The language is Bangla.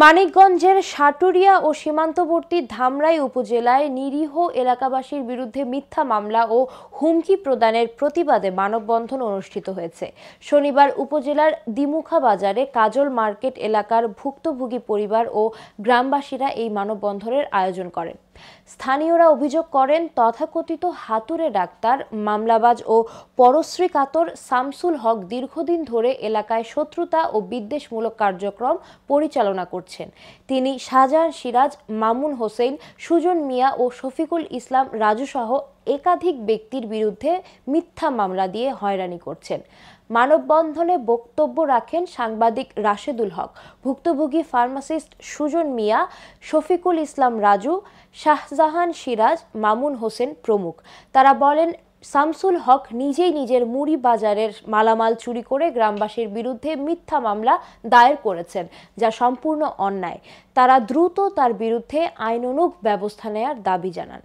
মানিকগঞ্জের সাটুরিয়া ও সীমান্তবর্তী ধামরাই উপজেলায় নিরীহ এলাকাবাসীর বিরুদ্ধে মিথ্যা মামলা ও হুমকি প্রদানের প্রতিবাদে মানববন্ধন অনুষ্ঠিত হয়েছে। শনিবার উপজেলার দ্বিমুখা বাজারে কাজল মার্কেট এলাকার ভুক্তভোগী পরিবার ও গ্রামবাসীরা এই মানববন্ধনের আয়োজন করেন। স্থানীয়রা অভিযোগ করেন, তথাকথিত হাতুড়ে ডাক্তার, মামলাবাজ ও পরশ্রী কাতর শামসুল হক দীর্ঘদিন ধরে এলাকায় শত্রুতা ও বিদ্বেষমূলক কার্যক্রম পরিচালনা করছেন। তিনি শাহজাহান সিরাজ, মামুন হোসেন, সুজন মিয়া ও শফিকুল ইসলাম রাজু সহ একাধিক ব্যক্তির বিরুদ্ধে মিথ্যা মামলা দিয়ে হয়রানি করছেন। মানববন্ধনে বক্তব্য রাখেন সাংবাদিক রাশেদুল হক, ভুক্তভোগী ফার্মাসিস্ট সুজন মিয়া, শফিকুল ইসলাম রাজু, শাহজাহান সিরাজ, মামুন হোসেন প্রমুখ। তারা বলেন, শামসুল হক নিজেই নিজের মুড়ি বাজারের মালামাল চুরি করে গ্রামবাসীর বিরুদ্ধে মিথ্যা মামলা দায়ের করেছেন, যা সম্পূর্ণ অন্যায়। তারা দ্রুত তার বিরুদ্ধে আইনানুগ ব্যবস্থা নেওয়ার দাবি জানান।